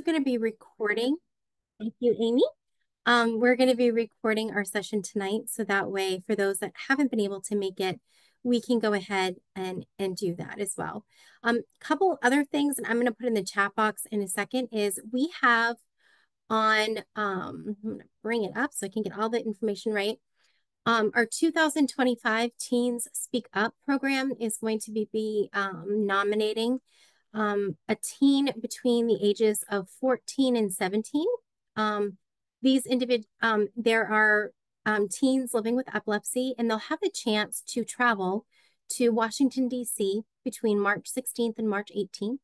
going to be recording. Thank you, Amy. We're going to be recording our session tonight, so that way, for those that haven't been able to make it, we can go ahead and do that as well. Couple other things, and I'm going to put in the chat box in a second, is we have on, I'm going to bring it up so I can get all the information right. Our 2025 Teens Speak Up program is going to be nominating a teen between the ages of 14 and 17. There are teens living with epilepsy, and they'll have the chance to travel to Washington, D.C. between March 16th and March 18th.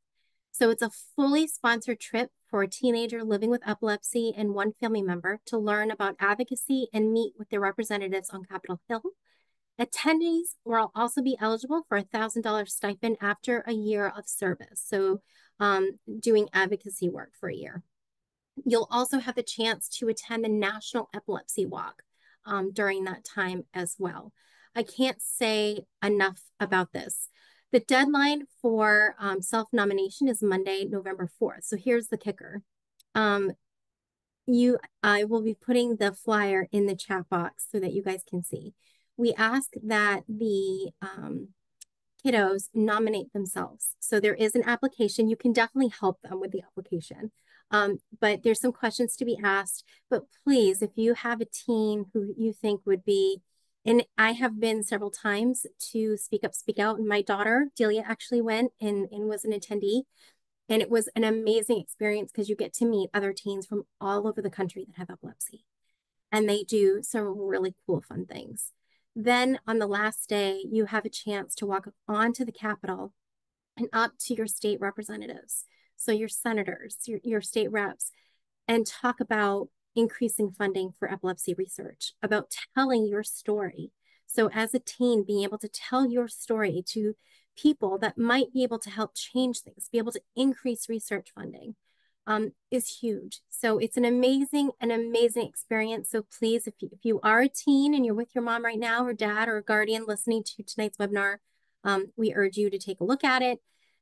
So it's a fully sponsored trip for a teenager living with epilepsy and one family member to learn about advocacy and meet with their representatives on Capitol Hill. Attendees will also be eligible for a $1,000 stipend after a year of service. So doing advocacy work for a year. You'll also have the chance to attend the National Epilepsy Walk during that time as well. I can't say enough about this. The deadline for self-nomination is Monday, November 4th. So here's the kicker. I will be putting the flyer in the chat box so that you guys can see. We ask that the kiddos nominate themselves. So there is an application. You can definitely help them with the application. But there's some questions to be asked. But please, if you have a teen who you think would be, and I have been several times to Speak Up, Speak Out. And my daughter, Delia, actually went and was an attendee. And it was an amazing experience because you get to meet other teens from all over the country that have epilepsy. And they do some really cool, fun things. Then on the last day, you have a chance to walk onto the Capitol and up to your state representatives. So your senators, your state reps, and talk about increasing funding for epilepsy research, about telling your story. So as a teen, being able to tell your story to people that might be able to help change things, be able to increase research funding is huge. So it's an amazing experience. So please, if you are a teen and you're with your mom right now or dad or a guardian listening to tonight's webinar, we urge you to take a look at it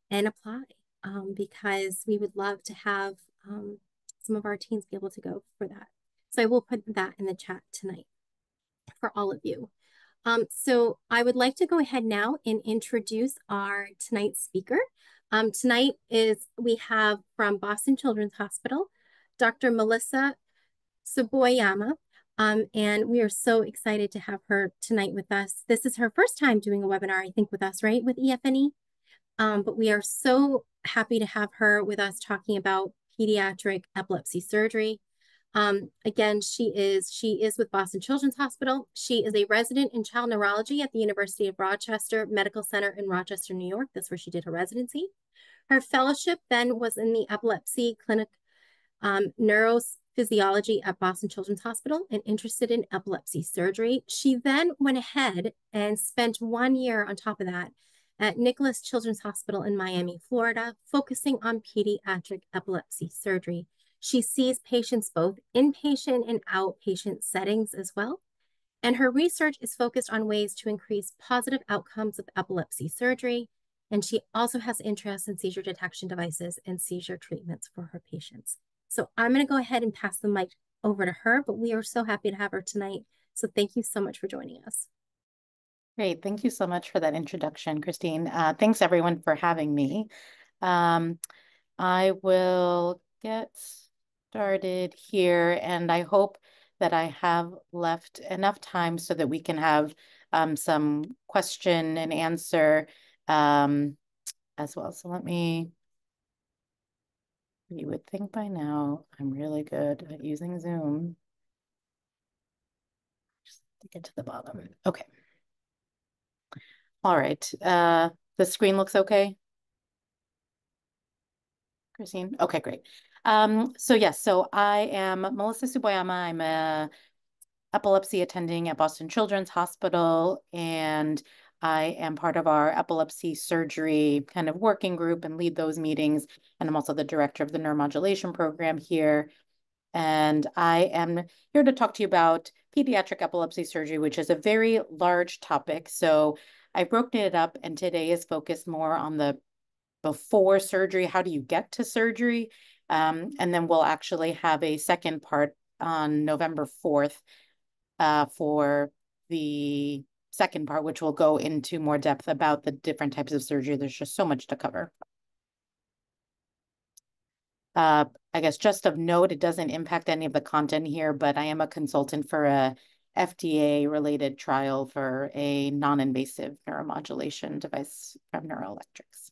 and apply because we would love to have some of our teens be able to go for that. So I will put that in the chat tonight for all of you. So I would like to go ahead now and introduce our tonight's speaker. Tonight we have from Boston Children's Hospital, Dr. Melissa Tsuboyama, and we are so excited to have her tonight with us. This is her first time doing a webinar, I think, with us, right, with EFNE? But we are so happy to have her with us talking about pediatric epilepsy surgery. Again, she is with Boston Children's Hospital. She is a resident in child neurology at the University of Rochester Medical Center in Rochester, New York. That's where she did her residency. Her fellowship then was in the epilepsy clinic neurophysiology at Boston Children's Hospital and interested in epilepsy surgery. She then went ahead and spent 1 year on top of that at Nicholas Children's Hospital in Miami, Florida, focusing on pediatric epilepsy surgery. She sees patients both inpatient and outpatient settings as well. And her research is focused on ways to increase positive outcomes of epilepsy surgery. And she also has interest in seizure detection devices and seizure treatments for her patients. So I'm going to go ahead and pass the mic over to her, but we are so happy to have her tonight. So thank you so much for joining us. Great. Thank you so much for that introduction, Christine. Thanks, everyone, for having me. I will get started here, and I hope that I have left enough time so that we can have some question and answer as well. So you would think by now I'm really good at using Zoom. Just to get to the bottom. Okay. All right. The screen looks okay? Christine? Okay, great. So I am Melissa Tsuboyama. I'm a epilepsy attending at Boston Children's Hospital, and I am part of our epilepsy surgery kind of working group and lead those meetings. And I'm also the director of the neuromodulation program here. And I am here to talk to you about pediatric epilepsy surgery, which is a very large topic. So I've broken it up, and today is focused more on the before surgery. How do you get to surgery? And then we'll actually have a second part on November 4th for the second part, which will go into more depth about the different types of surgery. There's just so much to cover. I guess just of note, it doesn't impact any of the content here, but I am a consultant for a FDA-related trial for a non-invasive neuromodulation device from Neuroelectrics.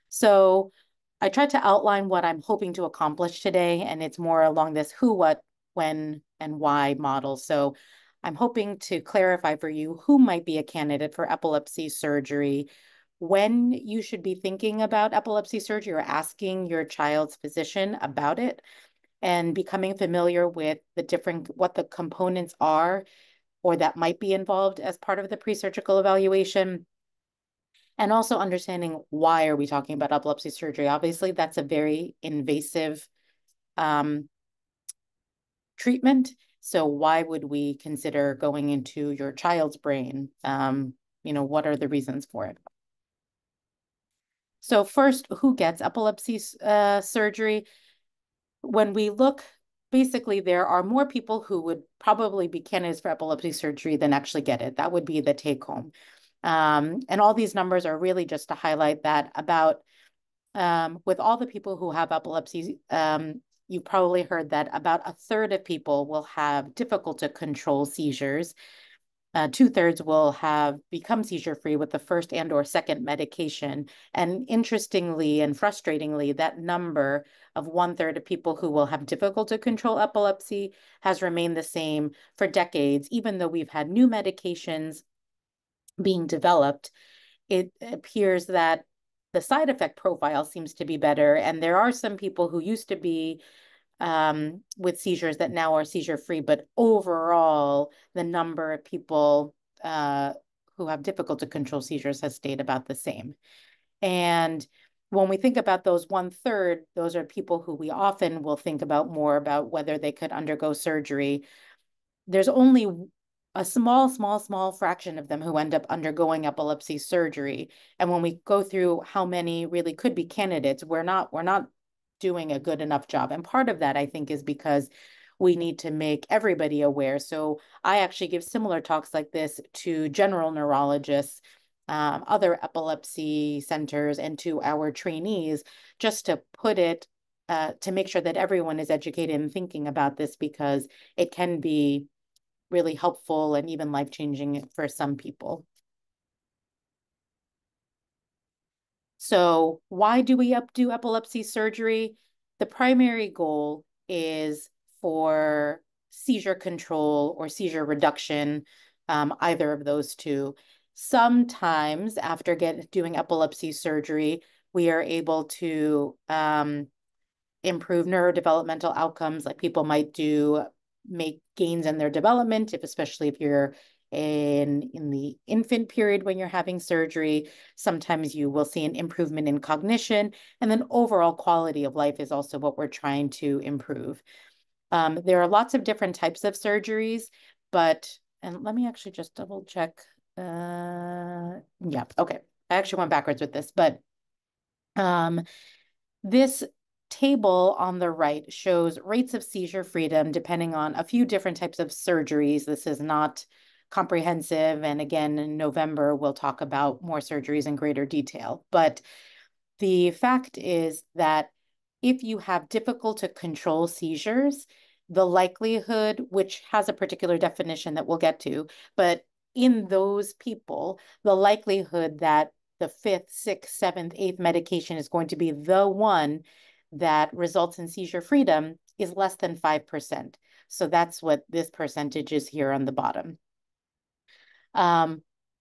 So I tried to outline what I'm hoping to accomplish today, and it's more along this who, what, when, and why model. So I'm hoping to clarify for you who might be a candidate for epilepsy surgery, when you should be thinking about epilepsy surgery or asking your child's physician about it, and becoming familiar with what the components are or that might be involved as part of the pre-surgical evaluation. And also understanding why are we talking about epilepsy surgery? Obviously, that's a very invasive treatment. So why would we consider going into your child's brain? What are the reasons for it? So first, who gets epilepsy surgery? When we look, basically, there are more people who would probably be candidates for epilepsy surgery than actually get it. That would be the take home. And all these numbers are really just to highlight that with all the people who have epilepsy, you probably heard that about a third of people will have difficult to control seizures. 2/3 will have become seizure-free with the first and or second medication. And interestingly and frustratingly, that number of 1/3 of people who will have difficult to control epilepsy has remained the same for decades, even though we've had new medications being developed. It appears that the side effect profile seems to be better. And there are some people who used to be with seizures that now are seizure-free, but overall, the number of people who have difficult to control seizures has stayed about the same. And when we think about those 1/3, those are people who we often will think about more about whether they could undergo surgery. There's only a small fraction of them who end up undergoing epilepsy surgery. And when we go through how many really could be candidates, we're not doing a good enough job. And part of that, I think, is because we need to make everybody aware. So I actually give similar talks like this to general neurologists, other epilepsy centers, and to our trainees, just to put it, to make sure that everyone is educated and thinking about this, because it can be really helpful and even life-changing for some people. So why do we do epilepsy surgery? The primary goal is for seizure control or seizure reduction, either of those two. Sometimes after doing epilepsy surgery, we are able to improve neurodevelopmental outcomes, like people might make gains in their development, especially if you're in the infant period when you're having surgery. Sometimes you will see an improvement in cognition, and then overall quality of life is also what we're trying to improve. There are lots of different types of surgeries, and let me actually just double check. Yeah, okay. I actually went backwards with this, but this table on the right shows rates of seizure freedom depending on a few different types of surgeries. This is not comprehensive. And again, in November, we'll talk about more surgeries in greater detail. But the fact is that if you have difficult to control seizures, the likelihood, which has a particular definition that we'll get to, but in those people, the likelihood that the 5th, 6th, 7th, 8th medication is going to be the one that results in seizure freedom is less than 5%. So that's what this percentage is here on the bottom.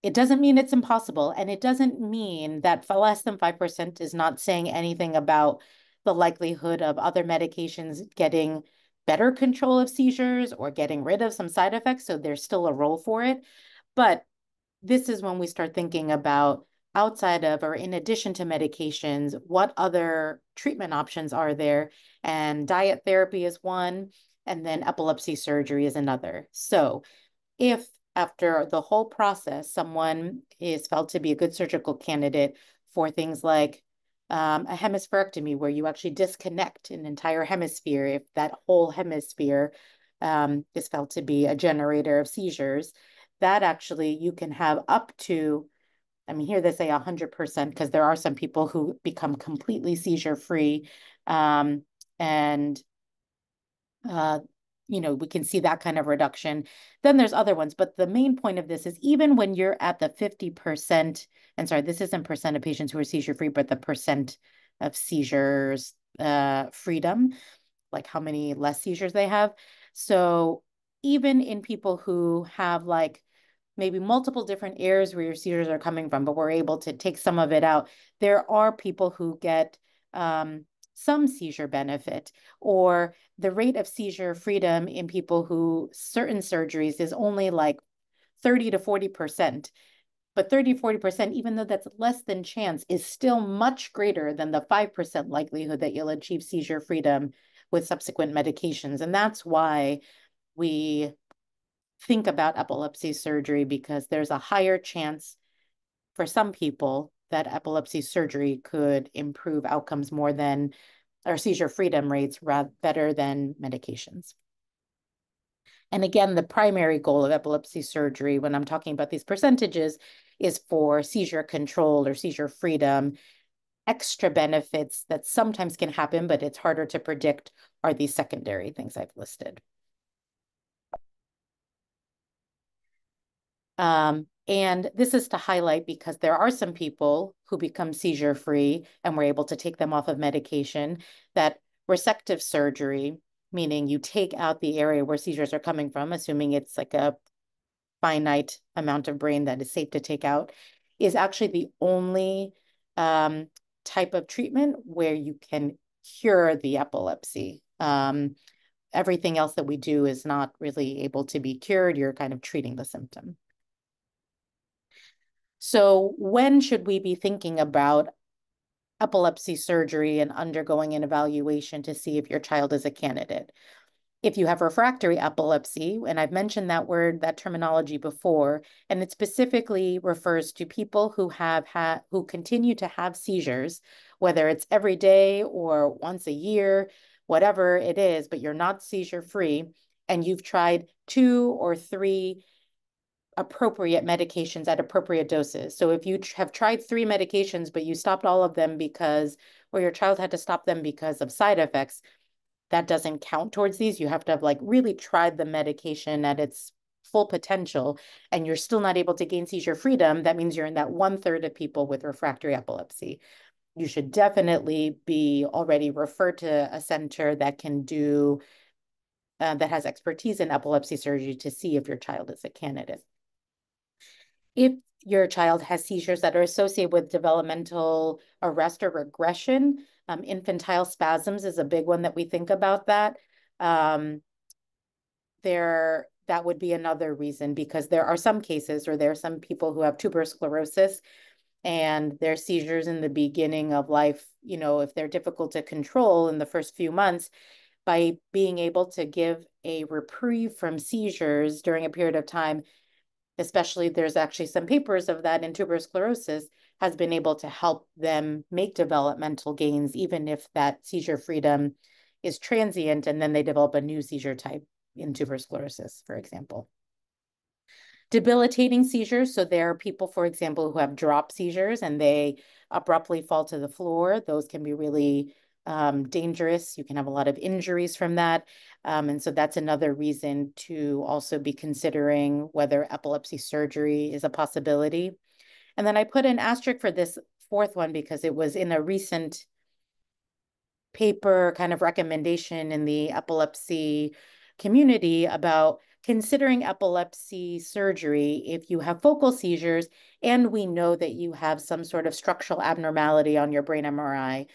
It doesn't mean it's impossible, and it doesn't mean that for less than 5% is not saying anything about the likelihood of other medications getting better control of seizures or getting rid of some side effects. So there's still a role for it. But this is when we start thinking about, outside of or in addition to medications, what other treatment options are there? And diet therapy is one, and then epilepsy surgery is another. So if after the whole process, someone is felt to be a good surgical candidate for things like a hemispherectomy where you actually disconnect an entire hemisphere if that whole hemisphere is felt to be a generator of seizures, that actually you can have up to, I mean, here they say 100% because there are some people who become completely seizure free. And uh, we can see that kind of reduction. Then there's other ones, but the main point of this is even when you're at the 50%, and sorry, this isn't percent of patients who are seizure free, but the percent of seizures freedom, like how many less seizures they have. So even in people who have like maybe multiple different areas where your seizures are coming from, but we're able to take some of it out, there are people who get some seizure benefit, or the rate of seizure freedom in people who certain surgeries is only like 30 to 40%. But 30, 40%, even though that's less than chance, is still much greater than the 5% likelihood that you'll achieve seizure freedom with subsequent medications. And that's why we think about epilepsy surgery, because there's a higher chance for some people that epilepsy surgery could improve outcomes more than, or seizure freedom rates rather better than medications. And again, the primary goal of epilepsy surgery, when I'm talking about these percentages, is for seizure control or seizure freedom. Extra benefits that sometimes can happen, but it's harder to predict, are these secondary things I've listed. And this is to highlight because there are some people who become seizure free and we're able to take them off of medication, that resective surgery, meaning you take out the area where seizures are coming from, assuming it's like a finite amount of brain that is safe to take out, is actually the only type of treatment where you can cure the epilepsy. Everything else that we do is not really able to be cured. You're kind of treating the symptom. So when should we be thinking about epilepsy surgery and undergoing an evaluation to see if your child is a candidate? If you have refractory epilepsy, and I've mentioned that word, that terminology before, and it specifically refers to people who who continue to have seizures, whether it's every day or once a year, whatever it is, but you're not seizure free, and you've tried 2 or 3 appropriate medications at appropriate doses. So if you have tried 3 medications, but you stopped all of them because, or your child had to stop them because of side effects, that doesn't count towards these. You have to have like really tried the medication at its full potential and you're still not able to gain seizure freedom. That means you're in that 1/3 of people with refractory epilepsy. You should definitely be already referred to a center that can do, that has expertise in epilepsy surgery to see if your child is a candidate. If your child has seizures that are associated with developmental arrest or regression, infantile spasms is a big one that we think about that. That would be another reason, because there are some cases, or there are some people who have tuberous sclerosis and their seizures in the beginning of life, if they're difficult to control in the first few months, by being able to give a reprieve from seizures during a period of time, especially there's actually some papers of that in tuberous sclerosis, has been able to help them make developmental gains, even if that seizure freedom is transient and then they develop a new seizure type in tuberous sclerosis, for example. Debilitating seizures. So there are people, for example, who have drop seizures and they abruptly fall to the floor. Those can be really dangerous. You can have a lot of injuries from that. And so that's another reason to also be considering whether epilepsy surgery is a possibility. And then I put an asterisk for this 4th one because it was in a recent paper kind of recommendation in the epilepsy community about considering epilepsy surgery if you have focal seizures and we know that you have some sort of structural abnormality on your brain MRI,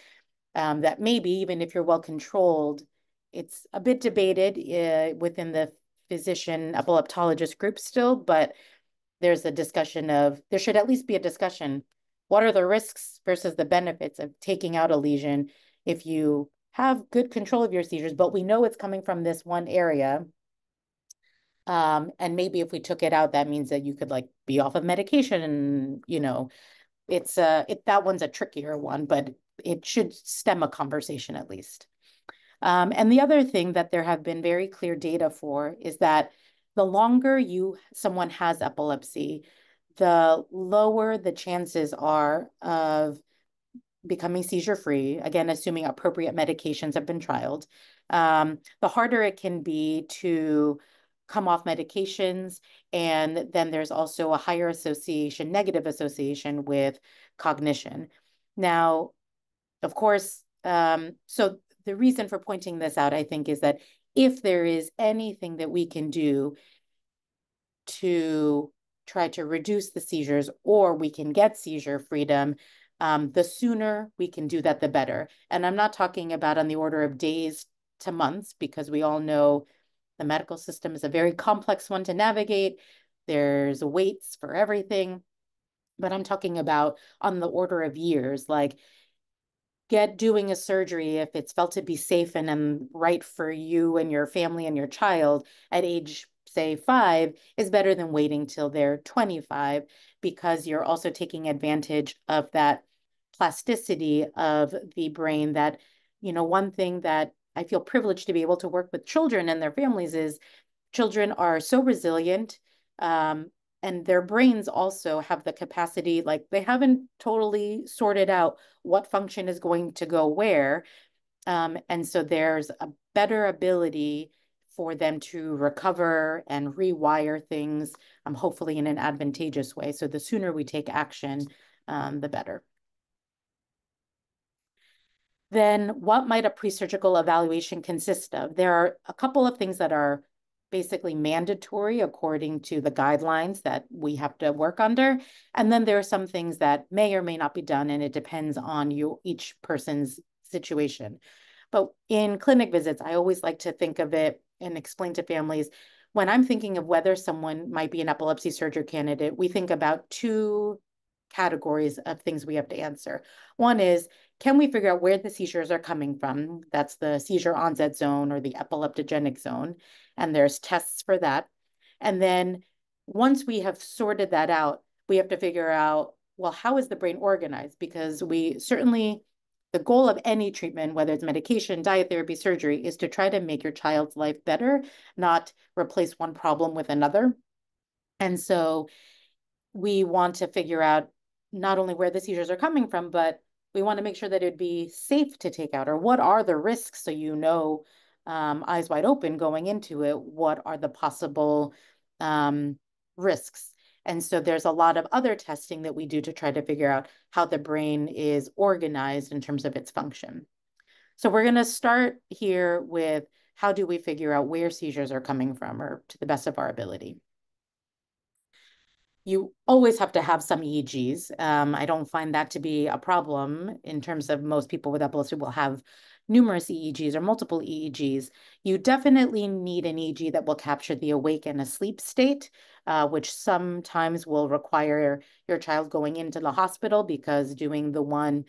that maybe even if you're well controlled, it's a bit debated within the physician epileptologist group still, but there's a discussion of, there should at least be a discussion. What are the risks versus the benefits of taking out a lesion if you have good control of your seizures, but we know it's coming from this one area? And maybe if we took it out, that means that you could like be off of medication and, that one's a trickier one, but it should stem a conversation at least. And the other thing that there have been very clear data for is that the longer someone has epilepsy, the lower the chances are of becoming seizure-free, again, assuming appropriate medications have been trialed. The harder it can be to come off medications, and then there's also a higher association, negative association with cognition. Now, of course, so the reason for pointing this out, I think, is that if there is anything that we can do to try to reduce the seizures, or we can get seizure freedom, the sooner we can do that, the better. And I'm not talking about on the order of days to months, because we all know the medical system is a very complex one to navigate. There's waits for everything. But I'm talking about on the order of years, like doing a surgery if it's felt to be safe and right for you and your family and your child at age, say, 5 is better than waiting till they're 25, because you're also taking advantage of that plasticity of the brain. That, one thing that I feel privileged to be able to work with children and their families is children are so resilient, and their brains also have the capacity, like they haven't totally sorted out what function is going to go where. And so there's a better ability for them to recover and rewire things, hopefully in an advantageous way. So the sooner we take action, the better. Then what might a pre-surgical evaluation consist of? There are a couple of things that are basically mandatory according to the guidelines that we have to work under. And then there are some things that may or may not be done, and it depends on each person's situation. But in clinic visits, I always like to think of it and explain to families, when I'm thinking of whether someone might be an epilepsy surgery candidate, we think about two categories of things we have to answer. One is, can we figure out where the seizures are coming from? That's the seizure onset zone or the epileptogenic zone. And there's tests for that. And then once we have sorted that out, we have to figure out, well, how is the brain organized? Because the goal of any treatment, whether it's medication, diet therapy, surgery, is to try to make your child's life better, not replace one problem with another. And so we want to figure out not only where the seizures are coming from, but we want to make sure that it'd be safe to take out, or what are the risks, so eyes wide open going into it, what are the possible risks. And so there's a lot of other testing that we do to try to figure out how the brain is organized in terms of its function. So we're going to start here with, how do we figure out where seizures are coming from, or to the best of our ability? You always have to have some EEGs. I don't find that to be a problem in terms of most people with epilepsy will have numerous EEGs or multiple EEGs. You definitely need an EEG that will capture the awake and asleep state, which sometimes will require your child going into the hospital, because doing the one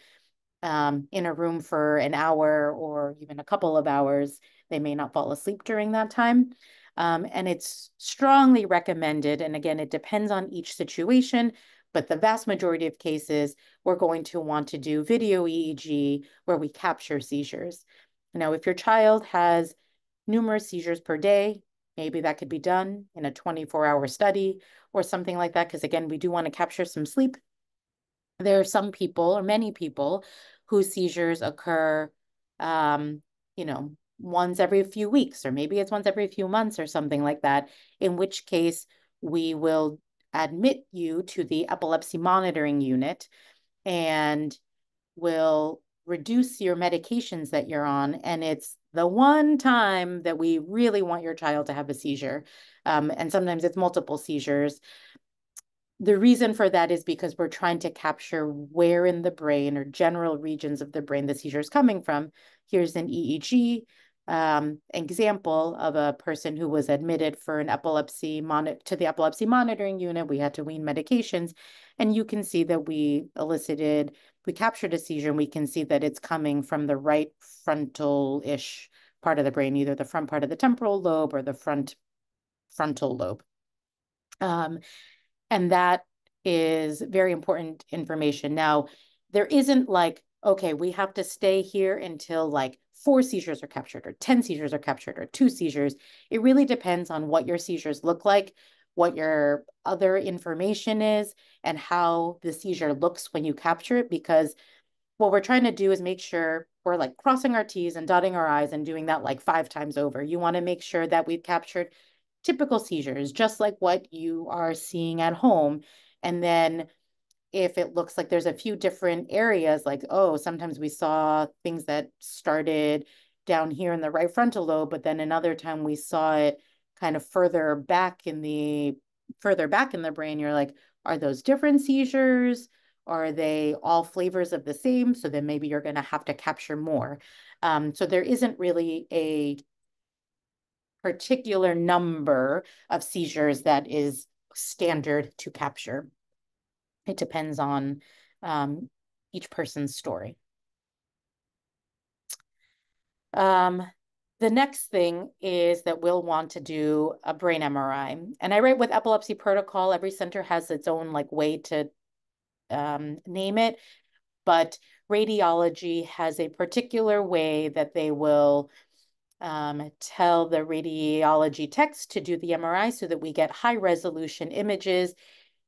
in a room for an hour or even a couple of hours, they may not fall asleep during that time. And it's strongly recommended. And again, it depends on each situation, but the vast majority of cases, we're going to want to do video EEG where we capture seizures. Now, if your child has numerous seizures per day, maybe that could be done in a 24-hour study or something like that, because again, we do want to capture some sleep. There are some people, or many people, whose seizures occur, once every few weeks, or maybe it's once every few months or something like that, in which case we will admit you to the epilepsy monitoring unit and will reduce your medications that you're on. And it's the one time that we really want your child to have a seizure. And sometimes it's multiple seizures. The reason for that is because we're trying to capture where in the brain, or general regions of the brain, the seizure is coming from. Here's an EEG example of a person who was admitted for an to the epilepsy monitoring unit. We had to wean medications, and you can see that we captured a seizure, and we can see that it's coming from the right frontal-ish part of the brain, either the front part of the temporal lobe or the frontal lobe. And that is very important information. Now, there isn't like, okay, we have to stay here until like 4 seizures are captured or 10 seizures are captured or 2 seizures. It really depends on what your seizures look like, what your other information is, and how the seizure looks when you capture it, because what we're trying to do is make sure we're like crossing our T's and dotting our I's and doing that like 5 times over. You want to make sure that we've captured typical seizures, just like what you are seeing at home. And then if it looks like there's a few different areas, like, oh, sometimes we saw things that started down here in the right frontal lobe, but then another time we saw it kind of further back in the brain, you're like, are those different seizures? Are they all flavors of the same? So then maybe you're going to have to capture more. So there isn't really a particular number of seizures that is standard to capture. It depends on each person's story. The next thing is that we'll want to do a brain MRI. And I write with epilepsy protocol. Every center has its own like way to name it, but radiology has a particular way that they will tell the radiology techs to do the MRI so that we get high resolution images.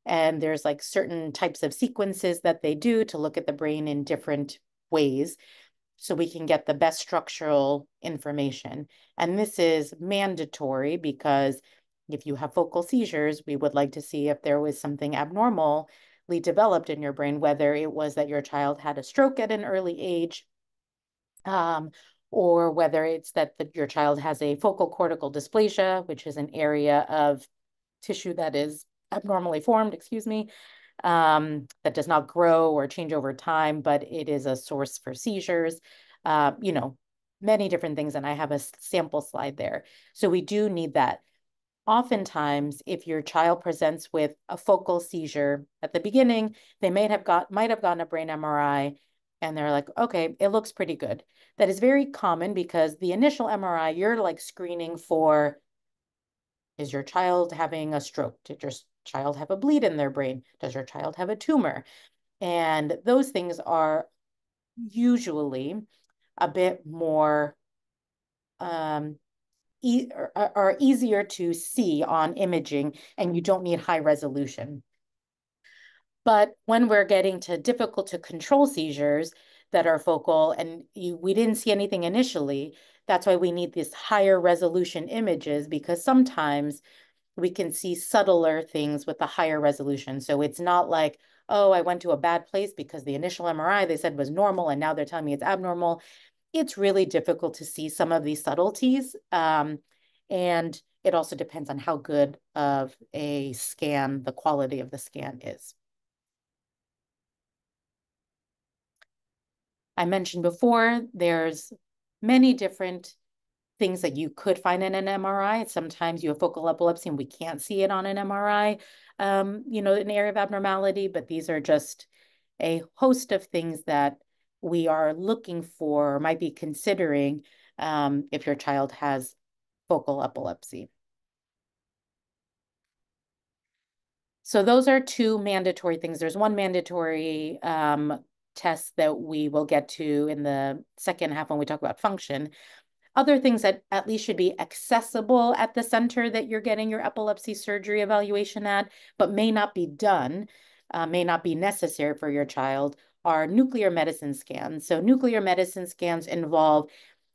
And there's like certain types of sequences that they do to look at the brain in different ways so we can get the best structural information. And this is mandatory because if you have focal seizures, we would like to see if there was something abnormally developed in your brain, whether it was that your child had a stroke at an early age, or whether it's that your child has a focal cortical dysplasia, which is an area of tissue that is abnormally formed, that does not grow or change over time, but it is a source for seizures, many different things. And I have a sample slide there. So we do need that. Oftentimes, if your child presents with a focal seizure at the beginning, they might have gotten a brain MRI and they're like, okay, it looks pretty good. That is very common because the initial MRI, you're like screening for, is your child having a stroke? Did your child have a bleed in their brain? Does your child have a tumor? And those things are usually a bit more are easier to see on imaging, and you don't need high resolution. But when we're getting to difficult to control seizures that are focal and we didn't see anything initially, that's why we need these higher resolution images, because sometimes we can see subtler things with the higher resolution. So it's not like, oh, I went to a bad place because the initial MRI they said was normal and now they're telling me it's abnormal. It's really difficult to see some of these subtleties. And it also depends on how good of a scan, the quality of the scan is. I mentioned before, there's many different things that you could find in an MRI. Sometimes you have focal epilepsy and we can't see it on an MRI, an area of abnormality, but these are just a host of things that we are looking for or might be considering if your child has focal epilepsy. So those are 2 mandatory things. There's one mandatory test that we will get to in the second half when we talk about function. Other things that at least should be accessible at the center that you're getting your epilepsy surgery evaluation at, but may not be done, may not be necessary for your child, are nuclear medicine scans. So nuclear medicine scans involve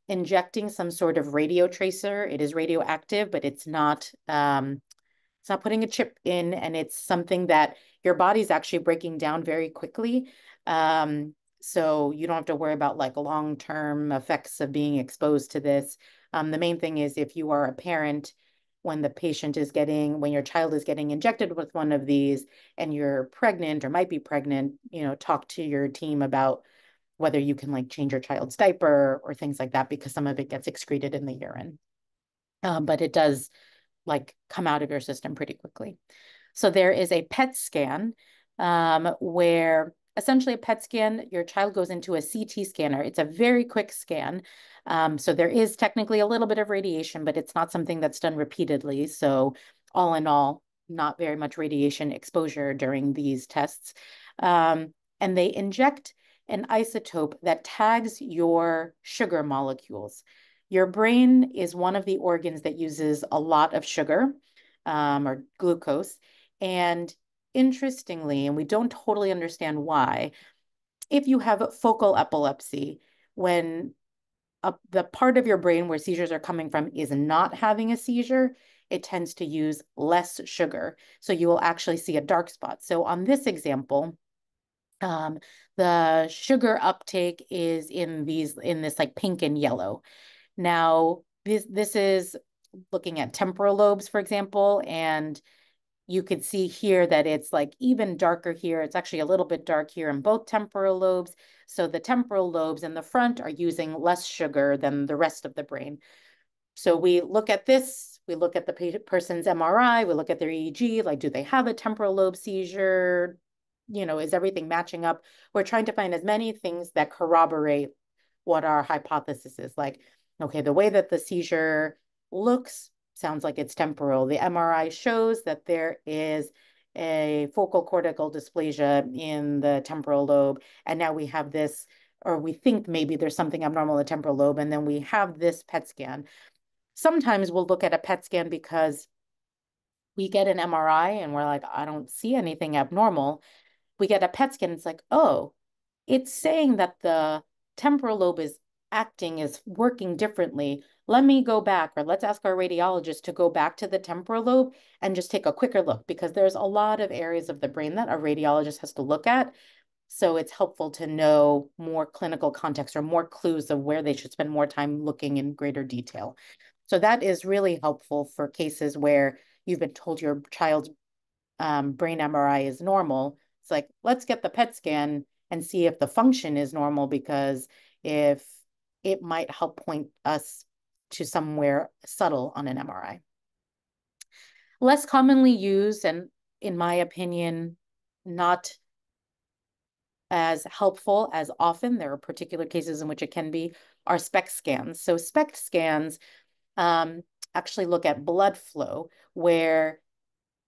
injecting some sort of radio tracer. It is radioactive, but it's not putting a chip in, and it's something that your body's actually breaking down very quickly. So you don't have to worry about like long-term effects of being exposed to this. The main thing is if you are a parent, when your child is getting injected with one of these and you're pregnant or might be pregnant, talk to your team about whether you can like change your child's diaper or things like that, because some of it gets excreted in the urine. But it does like come out of your system pretty quickly. So there is a PET scan where essentially a PET scan, your child goes into a CT scanner. It's a very quick scan. So there is technically a little bit of radiation, but it's not something that's done repeatedly. So all in all, not very much radiation exposure during these tests. And they inject an isotope that tags your sugar molecules. Your brain is one of the organs that uses a lot of sugar or glucose. And interestingly, and we don't totally understand why, if you have focal epilepsy, when the part of your brain where seizures are coming from is not having a seizure, it tends to use less sugar. So you will actually see a dark spot. So on this example, um, the sugar uptake is in this like pink and yellow. Now, this is looking at temporal lobes, for example, and you could see here that it's like even darker here. It's actually a little bit dark here in both temporal lobes. So the temporal lobes in the front are using less sugar than the rest of the brain. So we look at this, we look at the person's MRI, we look at their EEG, like, do they have a temporal lobe seizure? You know, is everything matching up? We're trying to find as many things that corroborate what our hypothesis is. Like, okay, the way that the seizure looks sounds like it's temporal. The MRI shows that there is a focal cortical dysplasia in the temporal lobe. And now we have this, or we think maybe there's something abnormal in the temporal lobe. And then we have this PET scan. Sometimes we'll look at a PET scan because we get an MRI and we're like, I don't see anything abnormal. We get a PET scan, it's like, oh, it's saying that the temporal lobe is working differently. Let me go back, or let's ask our radiologist to go back to the temporal lobe and just take a quicker look, because there's a lot of areas of the brain that a radiologist has to look at. So it's helpful to know more clinical context or more clues of where they should spend more time looking in greater detail. So that is really helpful for cases where you've been told your child's brain MRI is normal. It's like, let's get the PET scan and see if the function is normal, because if it might help point us to somewhere subtle on an MRI. Less commonly used, and in my opinion, not as helpful as often, there are particular cases in which it can be, are SPECT scans. So SPECT scans actually look at blood flow, where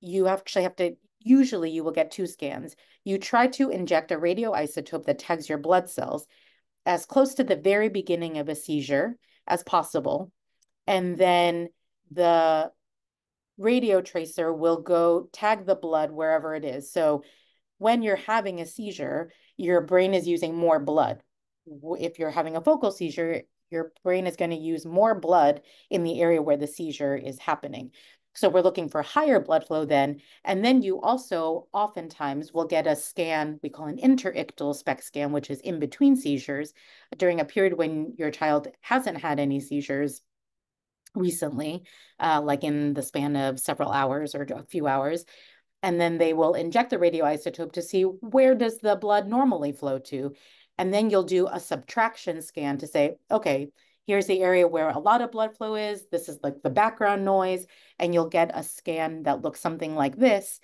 you actually have to, usually you will get two scans. You try to inject a radioisotope that tags your blood cells as close to the very beginning of a seizure as possible. And then the radio tracer will go tag the blood wherever it is. So when you're having a seizure, your brain is using more blood. If you're having a focal seizure, your brain is going to use more blood in the area where the seizure is happening. So we're looking for higher blood flow then. And then you also oftentimes will get a scan we call an interictal SPECT scan, which is in between seizures during a period when your child hasn't had any seizures recently, like in the span of several hours or a few hours. And then they will inject the radioisotope to see where does the blood normally flow to. And then you'll do a subtraction scan to say, okay, here's the area where a lot of blood flow is. This is like the background noise. And you'll get a scan that looks something like this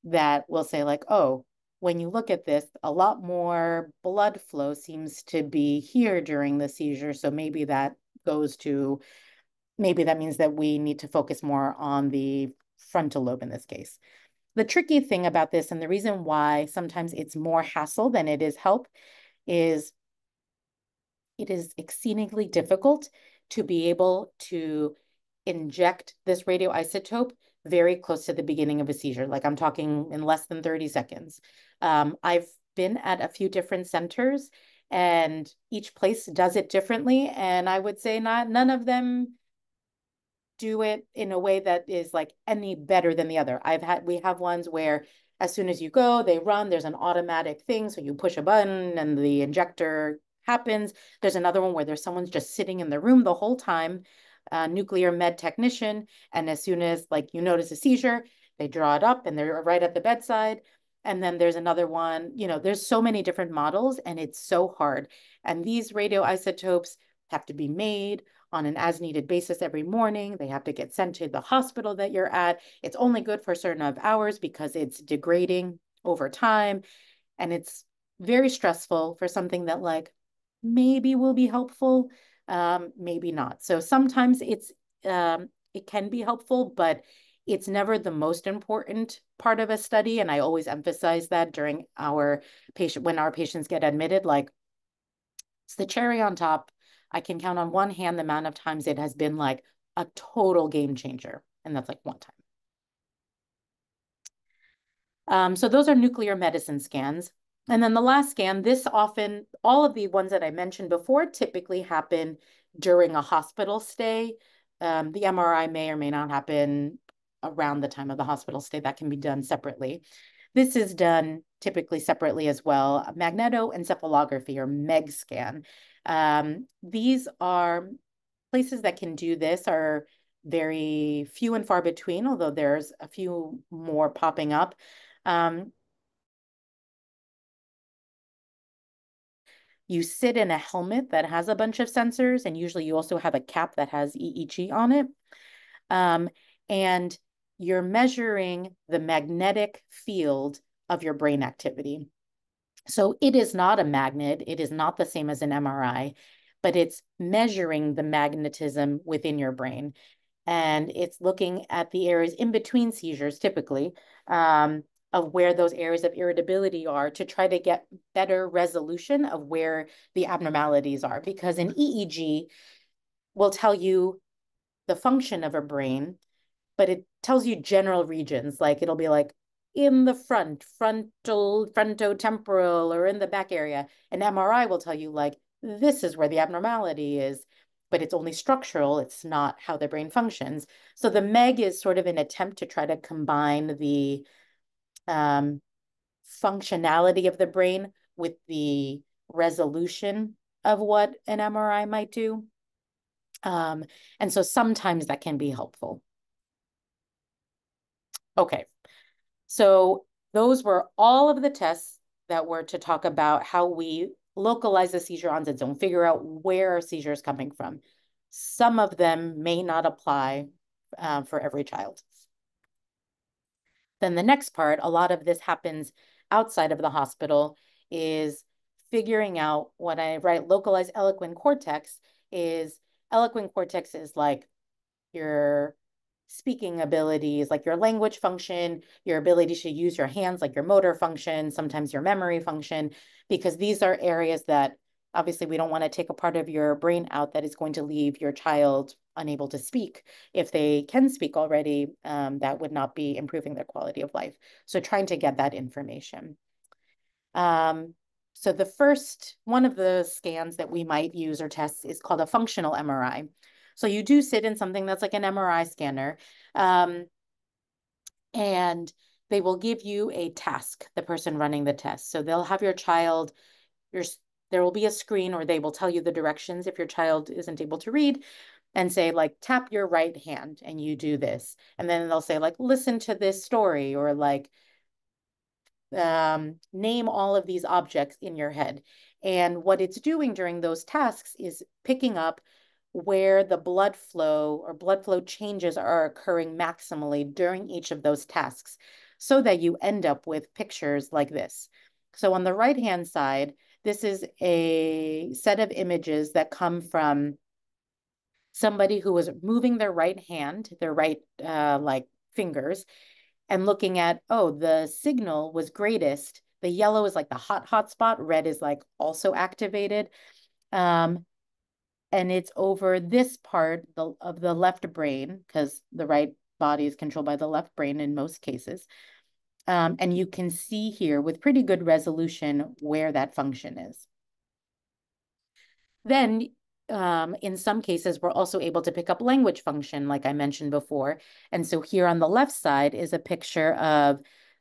that will say like, oh, when you look at this, a lot more blood flow seems to be here during the seizure. So maybe that goes to, maybe that means that we need to focus more on the frontal lobe in this case. The tricky thing about this, and the reason why sometimes it's more hassle than it is help, is it is exceedingly difficult to be able to inject this radioisotope very close to the beginning of a seizure. Like I'm talking in less than 30 seconds. I've been at a few different centers and each place does it differently. And I would say none of them do it in a way that is like any better than the other. We have ones where as soon as you go, they run, there's an automatic thing. So you push a button and the injector happens. There's another one where there's someone's just sitting in the room the whole time, nuclear med technician. And as soon as like you notice a seizure, they draw it up and they're right at the bedside. And then there's another one, you know, there's so many different models and it's so hard. And these radioisotopes have to be made on an as needed basis every morning. They have to get sent to the hospital that you're at. It's only good for a certain amount of hours because it's degrading over time. And it's very stressful for something that like maybe will be helpful, maybe not. So sometimes it can be helpful, but It's never the most important part of a study. And I always emphasize that during when our patients get admitted, like it's the cherry on top. I can count on one hand the amount of times it has been like a total game changer. And that's like one time. So those are nuclear medicine scans. And then the last scan, all of the ones that I mentioned before typically happen during a hospital stay. The MRI may or may not happen around the time of the hospital stay. That can be done separately. This is done typically separately as well. A magnetoencephalography or MEG scan. These are places that can do this are very few and far between, although there's a few more popping up. You sit in a helmet that has a bunch of sensors, and usually you also have a cap that has EEG on it. And you're measuring the magnetic field of your brain activity. So it is not a magnet. It is not the same as an MRI, but it's measuring the magnetism within your brain. And it's looking at the areas in between seizures, typically, of where those areas of irritability are to try to get better resolution of where the abnormalities are. Because an EEG will tell you the function of a brain, but it tells you general regions. Like it'll be like in the frontotemporal, or in the back area. An MRI will tell you like, this is where the abnormality is, but it's only structural. It's not how the brain functions. So the MEG is sort of an attempt to try to combine the functionality of the brain with the resolution of what an MRI might do. And so sometimes that can be helpful. Okay, so those were all of the tests that were to talk about how we localize the seizure onset zone, figure out where a seizure is coming from. Some of them may not apply for every child. Then the next part, a lot of this happens outside of the hospital, is figuring out what I write localized eloquent cortex is. Eloquent cortex is like your speaking abilities, like your language function, your ability to use your hands, like your motor function, sometimes your memory function, because these are areas that obviously we don't want to take a part of your brain out that is going to leave your child unable to speak. If they can speak already, that would not be improving their quality of life. So trying to get that information. So the first one of the scans that we might use or test is called a functional MRI. So you do sit in something that's like an MRI scanner, and they will give you a task, the person running the test. So they'll have your child, there will be a screen, or they will tell you the directions if your child isn't able to read, and say like, tap your right hand and you do this. And then they'll say like, listen to this story, or like, name all of these objects in your head. And what it's doing during those tasks is picking up where the blood flow or blood flow changes are occurring maximally during each of those tasks, so that you end up with pictures like this. So on the right-hand side, this is a set of images that come from somebody who was moving their right hand, their right like fingers, and looking at, oh, the signal was greatest. The yellow is like the hot spot. Red is like also activated. And it's over this part of the left brain, because the right body is controlled by the left brain in most cases. And you can see here with pretty good resolution where that function is. Then in some cases, we're also able to pick up language function, like I mentioned before. And so here on the left side is a picture of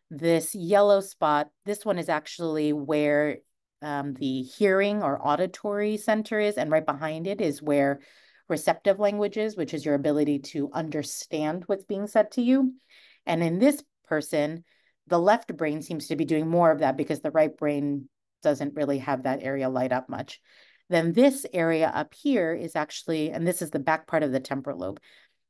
this yellow spot. This one is actually where the hearing or auditory center is, and right behind it is where receptive language is, which is your ability to understand what's being said to you. And in this person, the left brain seems to be doing more of that, because the right brain doesn't really have that area light up much. Then this area up here is actually, and this is the back part of the temporal lobe.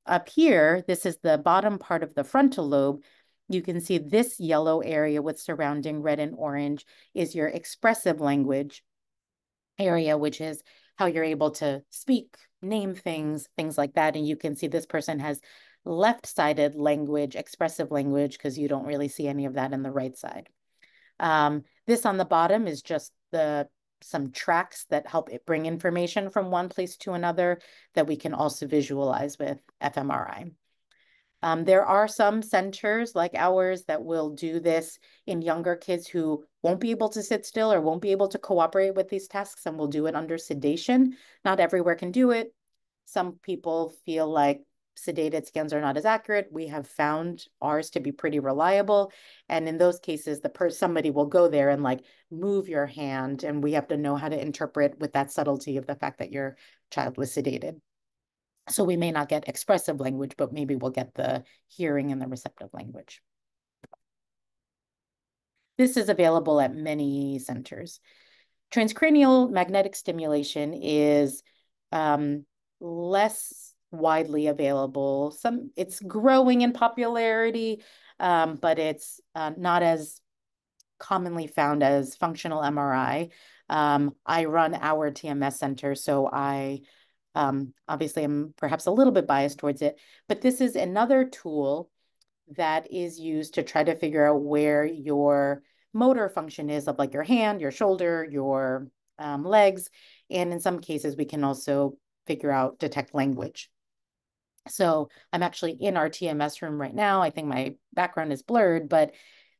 Up here, this is the bottom part of the frontal lobe. You can see this yellow area with surrounding red and orange is your expressive language area, which is how you're able to speak name things, things like that. And you can see this person has left-sided language, expressive language, because you don't really see any of that in the right side. This on the bottom is just some tracks that help it bring information from one place to another that we can also visualize with fMRI. There are some centers like ours that will do this in younger kids who won't be able to sit still or won't be able to cooperate with these tasks, and will do it under sedation. Not everywhere can do it. Some people feel like sedated scans are not as accurate. We have found ours to be pretty reliable. And in those cases, somebody will go there and like move your hand, and we have to know how to interpret with that subtlety of the fact that your child was sedated. So we may not get expressive language, but maybe we'll get the hearing and the receptive language. This is available at many centers. Transcranial magnetic stimulation is less widely available. It's growing in popularity, but it's not as commonly found as functional MRI. I run our TMS center, so I obviously I'm perhaps a little bit biased towards it, but this is another tool that is used to try to figure out where your motor function is of like your hand, your shoulder, your legs. And in some cases, we can also detect language. So I'm actually in our TMS room right now. I think my background is blurred, but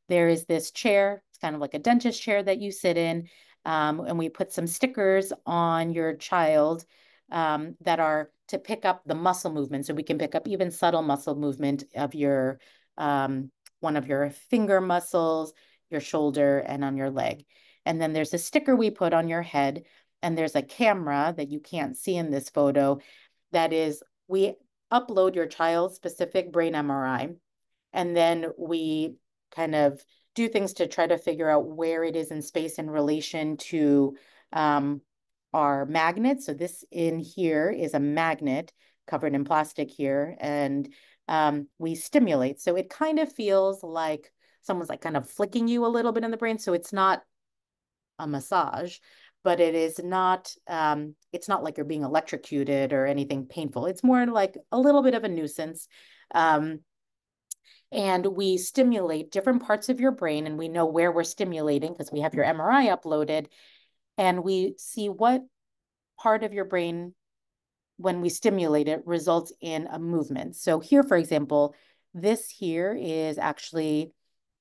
there is this chair. It's kind of like a dentist chair that you sit in. And we put some stickers on your child that are to pick up the muscle movement. So we can pick up even subtle muscle movement of one of your finger muscles, your shoulder, and on your leg. And then there's a sticker we put on your head, and there's a camera that you can't see in this photo. We upload your child's specific brain MRI, and then we kind of do things to try to figure out where it is in space in relation to our magnet. So this in here is a magnet covered in plastic here, and we stimulate. So it kind of feels like someone's like kind of flicking you a little bit in the brain. So it's not a massage, but it's not like you're being electrocuted or anything painful. It's more like a little bit of a nuisance. And we stimulate different parts of your brain, and we know where we're stimulating because we have your MRI uploaded, and we see what part of your brain, when we stimulate it, results in a movement. So here, for example, this here is actually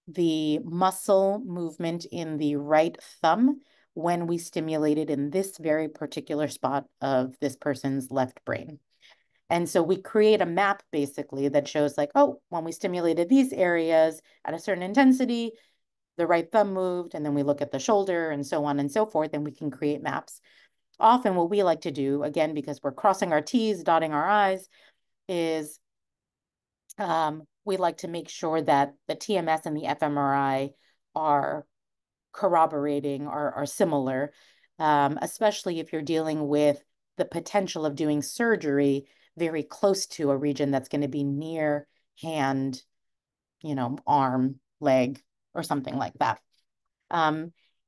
the muscle movement in the right thumb when we stimulate it in this very particular spot of this person's left brain. And so we create a map basically that shows like, oh, when we stimulated these areas at a certain intensity, the right thumb moved, and then we look at the shoulder and so on and so forth, and we can create maps. Often what we like to do, again, because we're crossing our T's, dotting our I's, is we like to make sure that the TMS and the fMRI are corroborating or are similar, especially if you're dealing with the potential of doing surgery very close to a region that's going to be near hand, arm, leg, or something like that.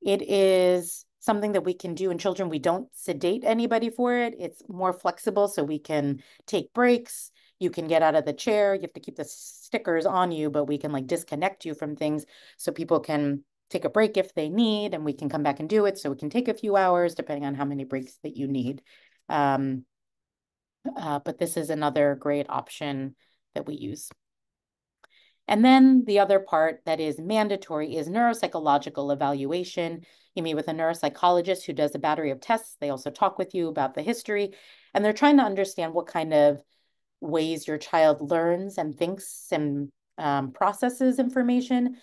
It is something that we can do in children. We don't sedate anybody for it. It's more flexible, so we can take breaks. You can get out of the chair. You have to keep the stickers on you, but we can like disconnect you from things so people can take a break if they need, and we can come back and do it. So it can take a few hours depending on how many breaks that you need. But this is another great option that we use. And then the other part that is mandatory is neuropsychological evaluation. You meet with a neuropsychologist who does a battery of tests. They also talk with you about the history, and they're trying to understand what kind of ways your child learns and thinks and processes information,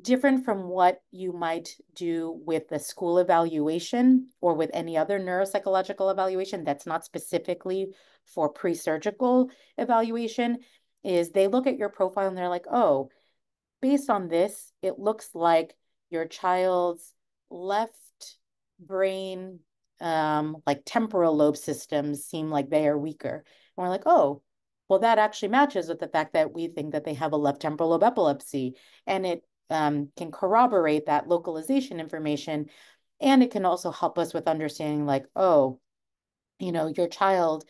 different from what you might do with the school evaluation or with any other neuropsychological evaluation that's not specifically for pre-surgical evaluation. Is they look at your profile and they're like, oh, based on this, it looks like your child's left brain, like temporal lobe systems seem like they are weaker. And we're like, oh, well, that actually matches with the fact that we think that they have a left temporal lobe epilepsy. And it can corroborate that localization information. And it can also help us with understanding like, oh, your child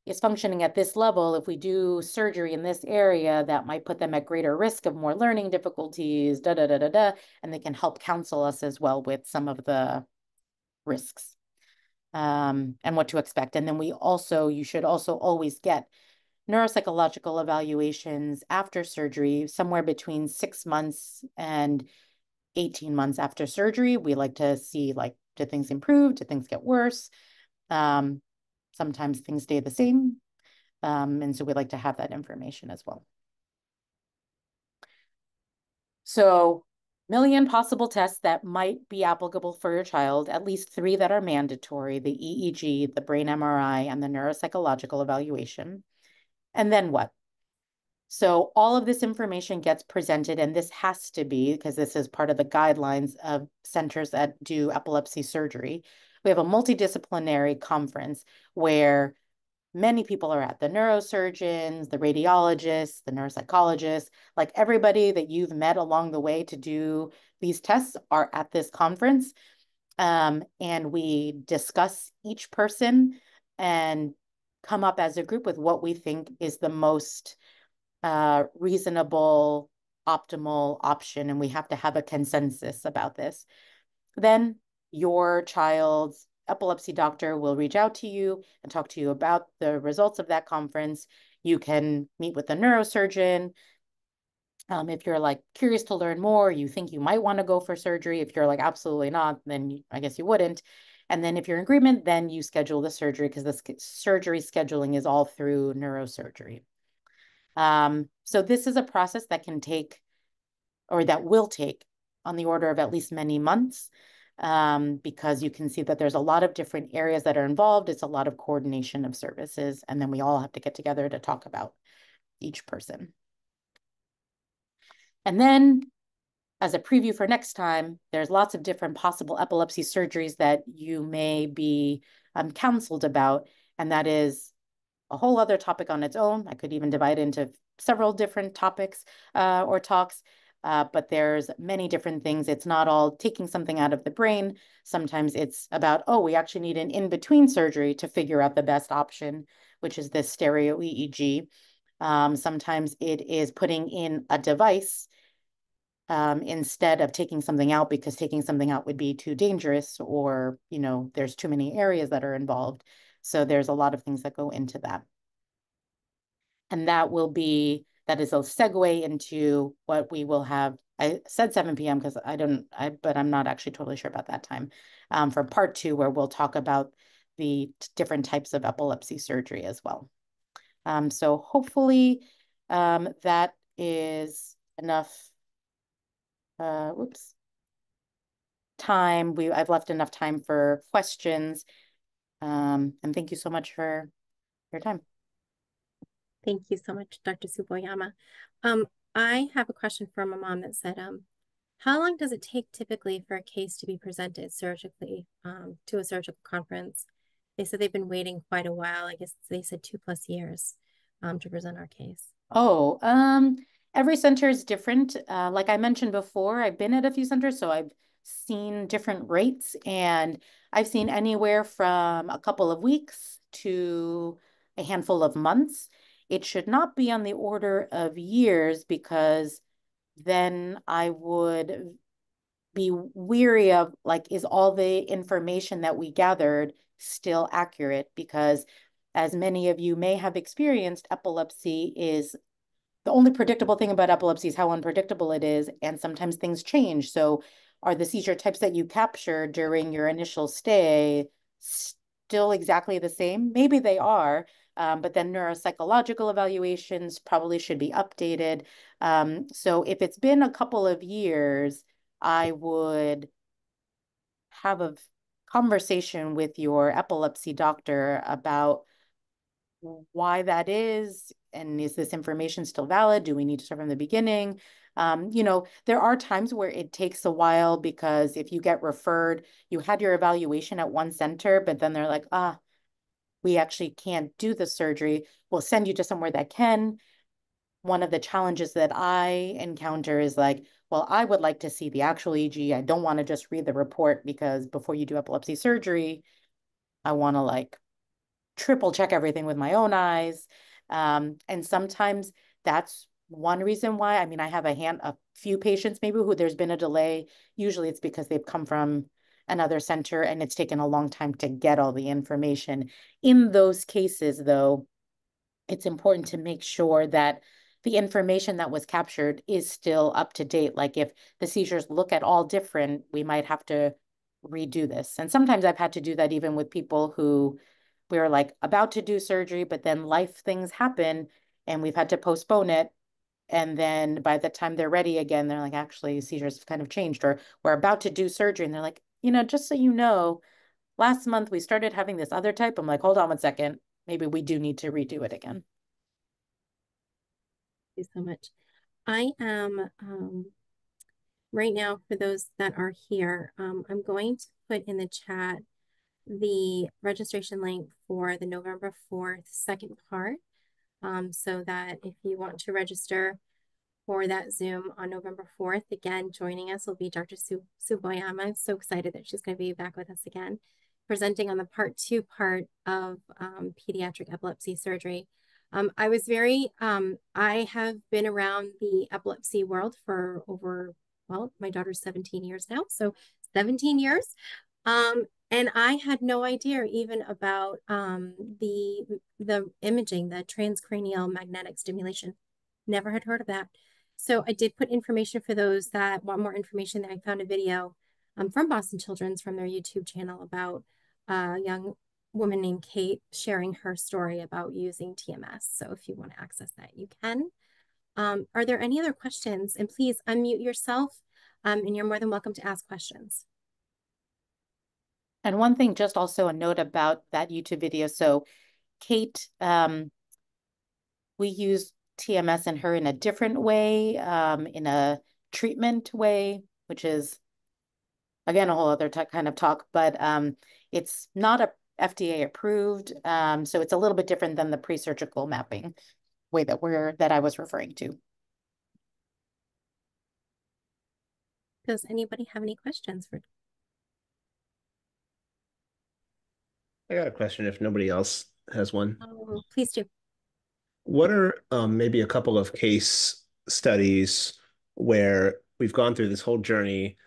is functioning at this level. If we do surgery in this area, that might put them at greater risk of more learning difficulties, da da da da da. And they can help counsel us as well with some of the risks and what to expect. And then you should also always get neuropsychological evaluations after surgery, somewhere between 6 months and 18 months after surgery. We like to see, like, do things improve? Do things get worse? Um, Sometimes things stay the same. And so we like to have that information as well. So, million possible tests that might be applicable for your child, at least 3 that are mandatory: the EEG, the brain MRI, and the neuropsychological evaluation. And then what? So all of this information gets presented, and this has to be, because this is part of the guidelines of centers that do epilepsy surgery. We have a multidisciplinary conference where many people are at: the neurosurgeons, the radiologists, the neuropsychologists, like everybody that you've met along the way to do these tests are at this conference. And we discuss each person and come up as a group with what we think is the most reasonable, optimal option. And we have to have a consensus about this. Then your child's epilepsy doctor will reach out to you and talk to you about the results of that conference. You can meet with the neurosurgeon. If you're like curious to learn more, you think you might want to go for surgery. If you're like absolutely not, then I guess you wouldn't. And then if you're in agreement, then you schedule the surgery, because the surgery scheduling is all through neurosurgery. So this is a process that can take, or that will take, on the order of at least many months, because you can see that there's a lot of different areas that are involved. It's a lot of coordination of services, and then we all have to get together to talk about each person. And then, as a preview for next time, there's lots of different possible epilepsy surgeries that you may be counseled about, and that is a whole other topic on its own. I could even divide it into several different topics or talks, but there's many different things. It's not all taking something out of the brain. Sometimes it's about, oh, we actually need an in-between surgery to figure out the best option, which is this stereo EEG. Sometimes it is putting in a device instead of taking something out, because taking something out would be too dangerous, or, there's too many areas that are involved. So there's a lot of things that go into that. And that is a segue into what we will have. I said 7 p.m. because but I'm not actually totally sure about that time, for part 2, where we'll talk about the different types of epilepsy surgery as well. So hopefully that is enough. Time. I've left enough time for questions. And thank you so much for your time. Thank you so much, Dr. Tsuboyama. I have a question from a mom that said, how long does it take typically for a case to be presented surgically to a surgical conference? They said they've been waiting quite a while. I guess they said 2+ years to present our case. Oh, every center is different. Like I mentioned before, I've been at a few centers, so I've seen different rates, and I've seen anywhere from a couple of weeks to a handful of months. It should not be on the order of years, because then I would be weary of, like, is all the information that we gathered still accurate? Because, as many of you may have experienced, epilepsy is the only predictable thing about epilepsy is how unpredictable it is, and sometimes things change. So are the seizure types that you captured during your initial stay still exactly the same? Maybe they are, but then neuropsychological evaluations probably should be updated. So if it's been a couple of years, I would have a conversation with your epilepsy doctor about why that is, and is this information still valid? Do we need to start from the beginning? There are times where it takes a while, because if you get referred, you had your evaluation at one center, but then they're like, we actually can't do the surgery. We'll send you to somewhere that can. One of the challenges that I encounter is like, well, I would like to see the actual EEG. I don't want to just read the report, because before you do epilepsy surgery, I want to, like, triple check everything with my own eyes. And sometimes that's one reason why. I mean, I have a few patients maybe who there's been a delay. Usually it's because they've come from another center and it's taken a long time to get all the information. In those cases, though, it's important to make sure that the information that was captured is still up to date. Like if the seizures look at all different, we might have to redo this. And sometimes I've had to do that even with people who we were like about to do surgery, but then life things happen and we've had to postpone it. And then by the time they're ready again, they're like, actually, seizures kind of changed, or we're about to do surgery. And they're like, just so you know, last month we started having this other type. I'm like, hold on 1 second. Maybe we do need to redo it again. Thank you so much. I am right now, for those that are here, I'm going to put in the chat the registration link for the November 4th second part, so that if you want to register for that Zoom on November 4th, again, joining us will be Dr. Tsuboyama. I'm so excited that she's going to be back with us again, presenting on the part of pediatric epilepsy surgery. I have been around the epilepsy world for over, well, my daughter's 17 years now, so 17 years. And I had no idea even about the imaging, the transcranial magnetic stimulation. Never had heard of that. So I did put information for those that want more information. I found a video from Boston Children's from their YouTube channel about a young woman named Kate sharing her story about using TMS. So if you want to access that, you can. Are there any other questions? And please unmute yourself, and you're more than welcome to ask questions. And one thing, just also a note about that YouTube video. So Kate, we use TMS in her in a different way, in a treatment way, which is, again, a whole other kind of talk, but it's not a FDA approved. So it's a little bit different than the pre-surgical mapping way that I was referring to. Does anybody have any questions for? I got a question if nobody else has one. Oh, please do. What are maybe a couple of case studies where we've gone through this whole journey,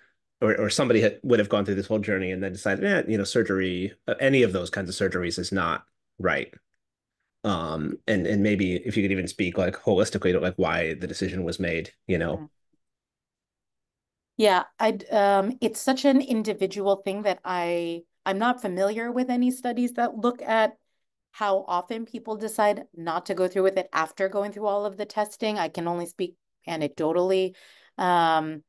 or somebody would have gone through this whole journey and then decided, surgery, any of those kinds of surgeries is not right. And maybe if you could even speak like holistically to like why the decision was made. Yeah, it's such an individual thing that I'm not familiar with any studies that look at how often people decide not to go through with it after going through all of the testing. I can only speak anecdotally. So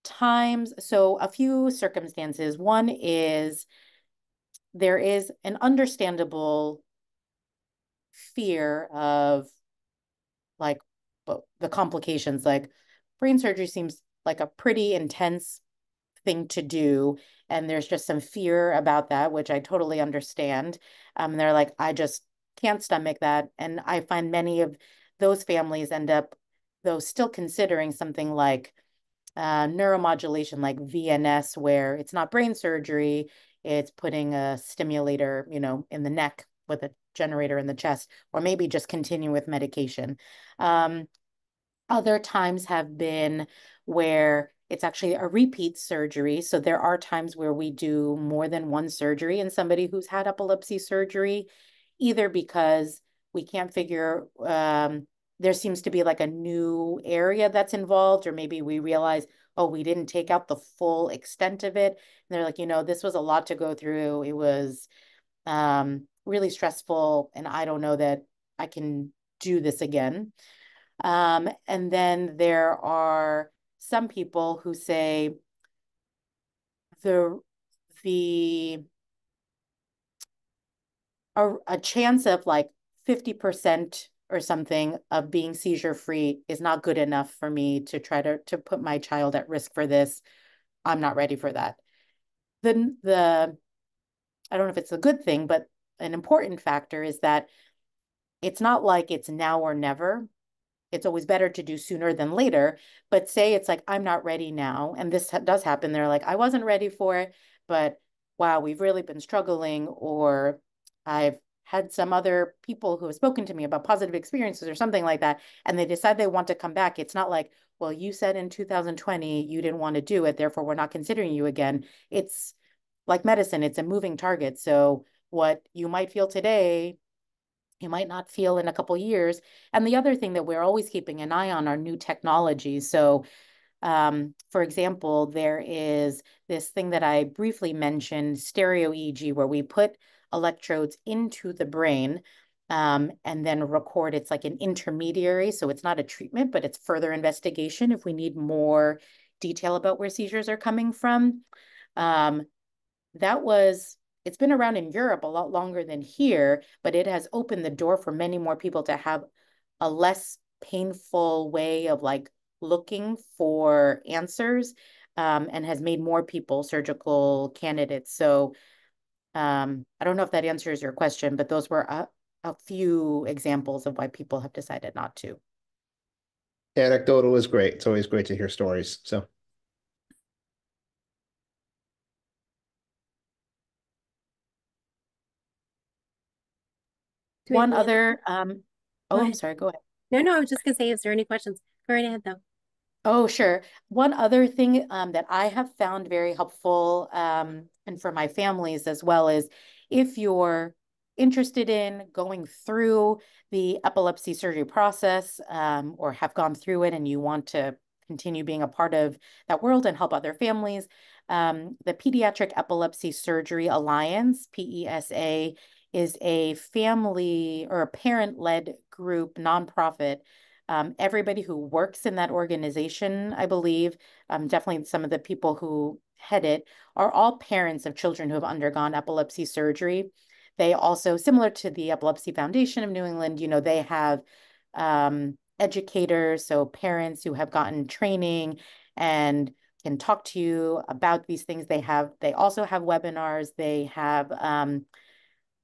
a few circumstances. One is there is an understandable fear of like the complications. Like brain surgery seems like a pretty intense thing to do. And there's just some fear about that, which I totally understand. They're like, I just can't stomach that. And I find many of those families end up, though, still considering something like neuromodulation, like VNS, where it's not brain surgery, it's putting a stimulator, in the neck with a generator in the chest, or maybe just continue with medication. Other times have been where it's actually a repeat surgery. So there are times where we do more than one surgery in somebody who's had epilepsy surgery, either because we can't figure, there seems to be like a new area that's involved, or maybe we realize, oh, we didn't take out the full extent of it. And they're like, this was a lot to go through. It was really stressful, and I don't know that I can do this again. And then there are some people who say the a chance of like 50% or something of being seizure free is not good enough for me to try to put my child at risk for this. I'm not ready for that. The I don't know if it's a good thing, but an important factor is that it's not like it's now or never. It's always better to do sooner than later. But say it's like, I'm not ready now. And this does happen. They're like, I wasn't ready for it, but wow, we've really been struggling, or I've had some other people who have spoken to me about positive experiences or something like that, and they decide they want to come back, it's not like, well, you said in 2020 you didn't want to do it, therefore we're not considering you again. It's like medicine, it's a moving target. So what you might feel today, you might not feel in a couple years. And the other thing that we're always keeping an eye on are new technologies. So for example, there is this thing that I briefly mentioned, stereo EEG, where we put electrodes into the brain and then record. It's like an intermediary. So it's not a treatment, but it's further investigation if we need more detail about where seizures are coming from. Um, it's been around in Europe a lot longer than here, but it has opened the door for many more people to have a less painful way of like looking for answers, and has made more people surgical candidates. So I don't know if that answers your question, but those were a few examples of why people have decided not to. Anecdotal is great. It's always great to hear stories. So Do we have One any other? other, Go oh, I'm ahead. sorry, go ahead. No, I was just gonna say, is there any questions? Go right ahead though. Oh, sure. One other thing that I have found very helpful, and for my families as well, is if you're interested in going through the epilepsy surgery process, or have gone through it and you want to continue being a part of that world and help other families, the Pediatric Epilepsy Surgery Alliance, PESA, is a family or a parent-led group, nonprofit. Everybody who works in that organization, I believe, definitely some of the people who head it, are all parents of children who have undergone epilepsy surgery. They also, similar to the Epilepsy Foundation of New England, they have educators, so parents who have gotten training and can talk to you about these things. They also have webinars. They have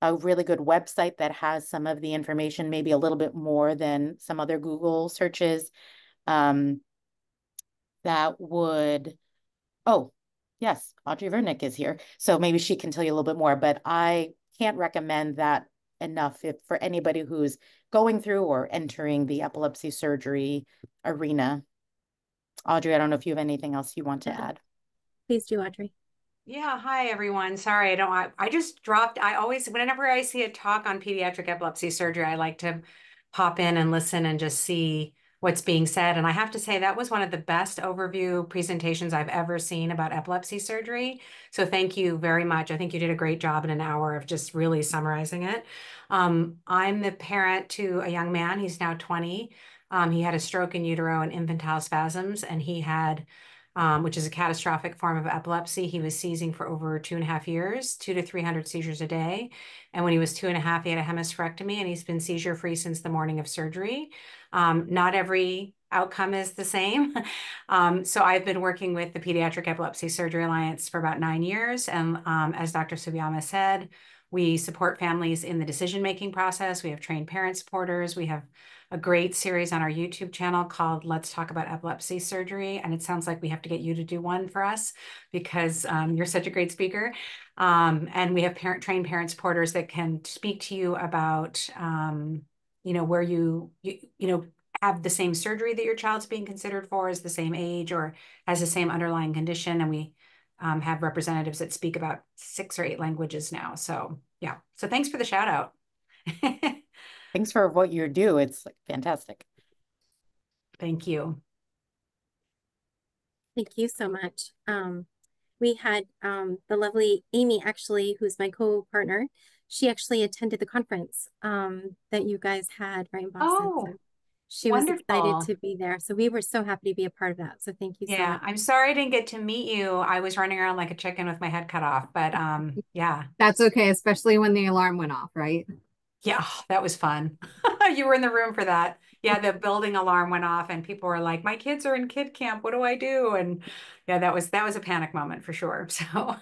a really good website that has some of the information, maybe a little bit more than some other Google searches. Um, that would, oh, yes, Audrey Vernick is here. So maybe she can tell you a little bit more, but I can't recommend that enough for anybody who's going through or entering the epilepsy surgery arena. Audrey, I don't know if you have anything else you want to add. Please do, Audrey. Yeah, hi everyone. Sorry, I just dropped. I always, whenever I see a talk on pediatric epilepsy surgery, I like to pop in and listen and just see what's being said. And I have to say that was one of the best overview presentations I've ever seen about epilepsy surgery. So thank you very much. I think you did a great job in an hour of just really summarizing it. I'm the parent to a young man. He's now 20. He had a stroke in utero and infantile spasms, and he had which is a catastrophic form of epilepsy. He was seizing for over 2.5 years, 200 to 300 seizures a day. And when he was 2.5, he had a hemispherectomy, and he's been seizure-free since the morning of surgery. Not every outcome is the same. So I've been working with the Pediatric Epilepsy Surgery Alliance for about 9 years. And as Dr. Tsuboyama said, we support families in the decision-making process. We have trained parent supporters. We have a great series on our YouTube channel called Let's Talk About Epilepsy Surgery. And it sounds like we have to get you to do one for us because you're such a great speaker. And we have trained parent supporters that can speak to you about, where you have the same surgery that your child's being considered for, is the same age or has the same underlying condition. And we have representatives that speak about 6 or 8 languages now. So yeah, so thanks for the shout out. Thanks for what you do. It's like fantastic. Thank you. Thank you so much. We had the lovely Amy, actually, who's my co-partner. She actually attended the conference that you guys had right in Boston. Oh, So she was excited wonderful. to be there. So we were so happy to be a part of that. So thank you so Yeah, much. I'm sorry I didn't get to meet you. I was running around like a chicken with my head cut off, but yeah. That's okay, especially when the alarm went off, right? Yeah, that was fun. You were in the room for that. Yeah, the building alarm went off and people were like, "My kids are in kid camp. What do I do?" And yeah, that was a panic moment for sure. So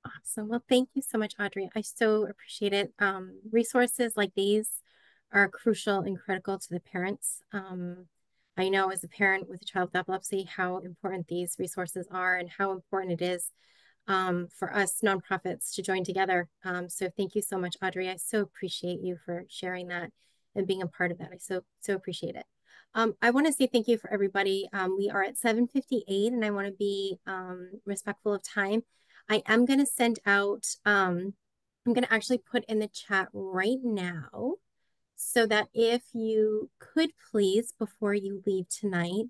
Awesome. Well, thank you so much, Audrey. I so appreciate it. Resources like these are crucial and critical to the parents. I know as a parent with a child with epilepsy, how important these resources are and how important it is for us nonprofits to join together. So thank you so much, Audrey. I so appreciate you for sharing that and being a part of that. I so appreciate it. I want to say thank you for everybody. We are at 7:58 and I want to be respectful of time. I am going to send out, I'm going to actually put in the chat right now so that if you could please, before you leave tonight,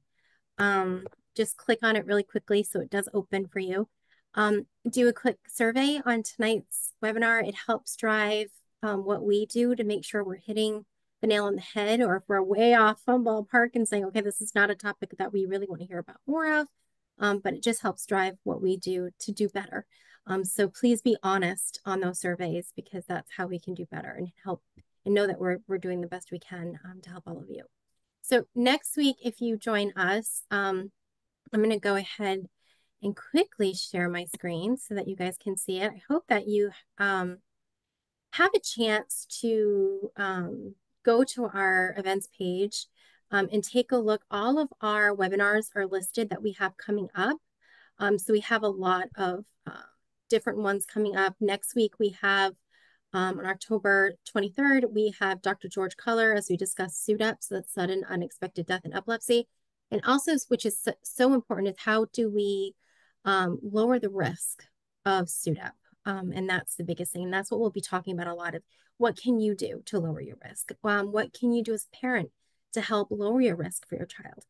just click on it really quickly so it does open for you. Do a quick survey on tonight's webinar. It helps drive what we do to make sure we're hitting the nail on the head, or if we're way off from ballpark and saying, okay, this is not a topic that we really want to hear about more of, but it just helps drive what we do to do better. So please be honest on those surveys, because that's how we can do better and help and know that we're doing the best we can to help all of you. So next week, if you join us, I'm going to go ahead and quickly share my screen so that you guys can see it. I hope that you have a chance to go to our events page and take a look. All of our webinars are listed that we have coming up. So we have a lot of different ones coming up. Next week, we have on October 23rd, we have Dr. George Culler as we discuss SUDEP, so that's sudden unexpected death in epilepsy. And also, which is so important, is how do we lower the risk of SUDEP? And that's the biggest thing. And that's what we'll be talking about a lot of. What can you do to lower your risk? What can you do as a parent to help lower your risk for your child?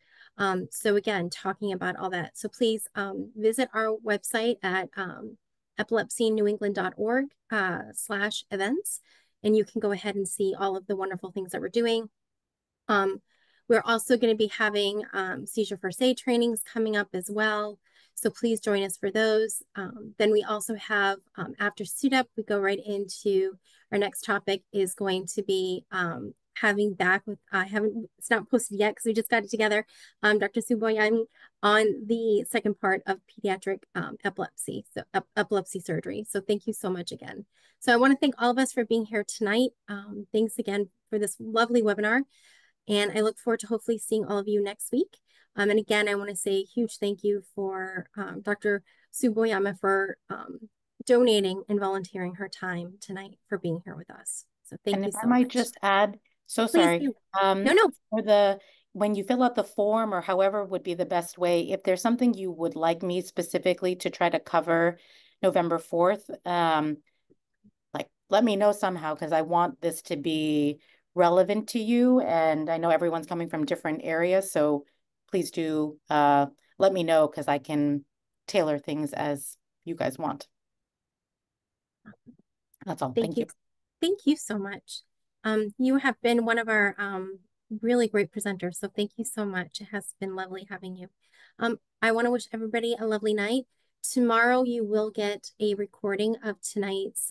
So again, talking about all that. So please visit our website at epilepsynewengland.org/events, and you can go ahead and see all of the wonderful things that we're doing. We're also going to be having seizure first aid trainings coming up as well. So please join us for those. Then we also have, after SUDEP, we go right into our next topic is going to be having back with, it's not posted yet because we just got it together, Dr. Tsuboyama on the second part of pediatric epilepsy, so epilepsy surgery. So thank you so much again. So I want to thank all of us for being here tonight. Thanks again for this lovely webinar. And I look forward to hopefully seeing all of you next week. And again, I want to say a huge thank you for Dr. Tsuboyama for donating and volunteering her time tonight for being here with us. So thank you so much. And if I might just add, so Please sorry. do. No. For when you fill out the form, or however would be the best way, if there's something you would like me specifically to try to cover November 4th, like let me know somehow, because I want this to be relevant to you. And I know everyone's coming from different areas. So please do let me know, because I can tailor things as you guys want. That's all. Thank you. Thank you so much. You have been one of our really great presenters. So thank you so much. It has been lovely having you. I want to wish everybody a lovely night. Tomorrow you will get a recording of tonight's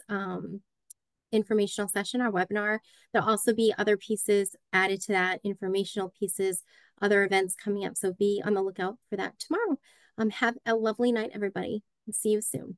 informational session, our webinar. There'll also be other pieces added to that, informational pieces, other events coming up. So be on the lookout for that tomorrow. Have a lovely night, everybody, and see you soon.